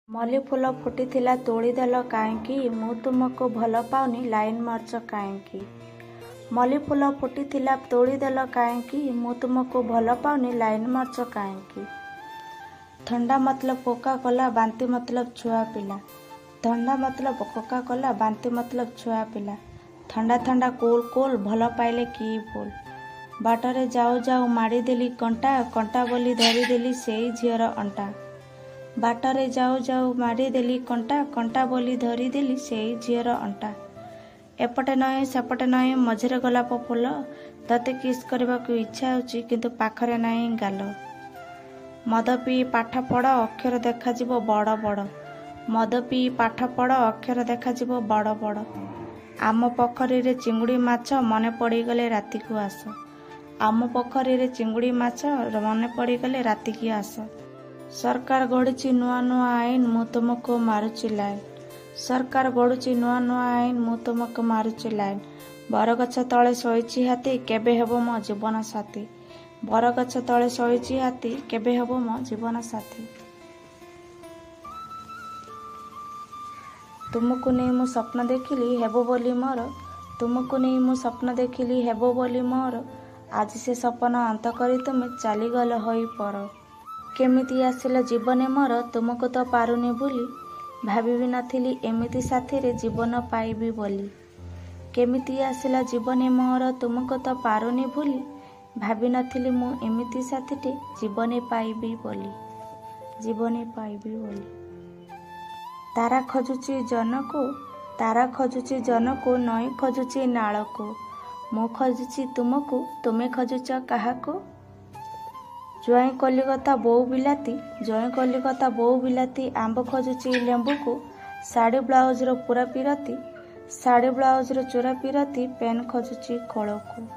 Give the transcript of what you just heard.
ମଲ୍ଲି ଫୁଲ ଫୁଟିଥିଲା ତୋଳିଦେଲ କାହିଁକି, ମୁଁ ତୁମକୁ ଭଲ ପାଉନି ଲାଇନ୍ ମାରୁଛ କାହିଁକି। ମଲ୍ଲି ଫୁଲ ଫୁଟିଥିଲା ତୋଳିଦେଲ କାହିଁକି, ମୁଁ ତୁମକୁ ଭଲ ପାଉନି ଲାଇନ୍ ମାରୁଛ କାହିଁକି। ଥଣ୍ଡା ମତଲବ କୋକା କୋଲା, ବାନ୍ତି ମତଲବ ଛୁଆ ପିଲା। ଥଣ୍ଡା ମତଲବ କୋକା କୋଲା, ବାନ୍ତି ମତଲବ ଛୁଆ ପିଲା। ଥଣ୍ଡା ଥଣ୍ଡା କୁଲ୍ କୁଲ୍, ଭଲ ପାଇଲେ କି ଭୁଲ। ବାଟରେ ଯାଉ ଯାଉ ମାଡ଼ିଦେଲି କଣ୍ଟା, କଣ୍ଟା ବୋଲି ଧରିଦେଲି ସେଇ ଝିଅର ଅଣ୍ଟା। ବାଟରେ ଯାଉ ଯାଉ ମାଡ଼ିଦେଲି କଣ୍ଟା, କଣ୍ଟା ବୋଲି ଧରିଦେଲି ସେଇ ଝିଅର ଅଣ୍ଟା। ଏପଟେ ନଈ ସେପଟେ ନଈ, ମଝିରେ ଗୋଲାପ ଫୁଲ। ତତେ କିସ୍ କରିବାକୁ ଇଚ୍ଛା ହେଉଛି କିନ୍ତୁ ପାଖରେ ନାହିଁ ଗାଲ। ମଦ ପିଇ ପାଠ ପଢ଼, ଅକ୍ଷର ଦେଖାଯିବ ବଡ଼ ବଡ଼। ମଦ ପିଇ ପାଠ ପଢ଼, ଅକ୍ଷର ଦେଖାଯିବ ବଡ଼ ବଡ଼। ଆମ ପୋଖରୀରେ ଚିଙ୍ଗୁଡ଼ି ମାଛ, ମନେ ପଡ଼ିଗଲେ ରାତିକୁ ଆସ। ଆମ ପୋଖରୀରେ ଚିଙ୍ଗୁଡ଼ି ମାଛ, ମନେ ପଡ଼ିଗଲେ ରାତିକି ଆସ। ସରକାର ଗଢ଼ୁଛି ନୂଆ ନୂଆ ଆଇନ, ମୁଁ ତୁମକୁ ମାରୁଛି ଲାଇନ୍। ସରକାର ଗଢ଼ୁଛି ନୂଆ ନୂଆ ଆଇନ, ମୁଁ ତୁମକୁ ମାରୁଛି ଲାଇନ୍। ବରଗଛ ତଳେ ଶୋଇଛି ହାତୀ, କେବେ ହେବ ମୋ ଜୀବନ ସାଥୀ। ବରଗଛ ତଳେ ଶୋଇଛି ହାତୀ, କେବେ ହେବ ମୋ ଜୀବନ ସାଥୀ। ତୁମକୁ ନେଇ ମୁଁ ସ୍ୱପ୍ନ ଦେଖିଲି ହେବ ବୋଲି ମୋର। ତୁମକୁ ନେଇ ମୁଁ ସ୍ୱପ୍ନ ଦେଖିଲି ହେବ ବୋଲି ମୋର। ଆଜି ସେ ସପନ ଅନ୍ତ କରି ତୁମେ ଚାଲିଗଲ ହୋଇ ପର। କେମିତି ଆସିଲ ଜୀବନେ ମୋର, ତୁମକୁ ତ ପାରୁନି ଭୁଲି। ଭାବିବି ନଥିଲି ଏମିତି ସାଥୀରେ ଜୀବନ ପାଇବି ବୋଲି। କେମିତି ଆସିଲ ଜୀବନେ ମୋର, ତୁମକୁ ତ ପାରୁନି ଭୁଲି। ଭାବିନଥିଲି ମୁଁ ଏମିତି ସାଥୀଟେ ଜୀବନେ ପାଇବି ବୋଲି। ଜୀବନେ ପାଇବି ବୋଲି। ତାରା ଖୋଜୁଛି ଜହ୍ନକୁ, ତାରା ଖୋଜୁଛି ଜହ୍ନକୁ, ନଈ ଖୋଜୁଛି ନାଳକୁ। ମୁଁ ଖୋଜୁଛି ତୁମକୁ, ତୁମେ ଖୋଜୁଛ କାହାକୁ। ଜ୍ୱାଇଁ କଲିକତା ବୋଉ ବିଲାତି, ଜ୍ୱାଇଁ କଲିକତା ବୋଉ ବିଲାତି। ଆମ୍ବ ଖୋଜୁଛି ଲେମ୍ବୁକୁ, ଶାଢ଼ୀ ବ୍ଲାଉଜର ପୂରା ପିରତି। ଶାଢ଼ୀ ବ୍ଲାଉଜର ଚୋରା ପିରତି, ପେନ୍ ଖୋଜୁଛି ଖୋଳକୁ।